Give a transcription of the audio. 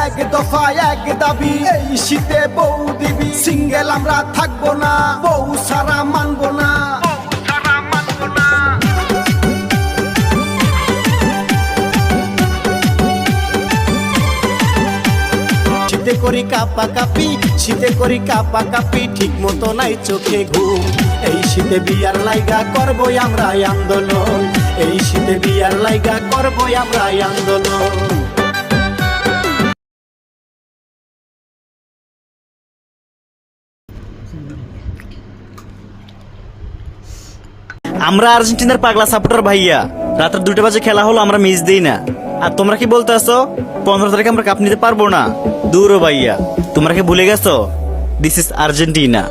এক দফা এক দাবি, এই শীতে বউ দিবি। সিঙ্গেল আমরা থাকবো না, বউ সারা মানবো না। শীতে করি কাপা কাপি, শীতে করি কাপা কাপি, ঠিক মতো নাই চোখে ঘুম। এই শীতে বিয়ার লাইগা করবই আমরা আন্দোলন, এই শীতে বিয়ার লাইগা করবই আমরা আন্দোলন। আমরা আর্জেন্টিনার পাগলা সাপোর্টার ভাইয়া। রাতের 2টা বাজে খেলা হলো, আমরা মিস দিই না। আর তোমরা কি বলতে আসো 15 তারিখে আমরা কাপ নিতে পারবো না? দূর ভাইয়া, তোমরা কি ভুলে গেছো? This is Argentina.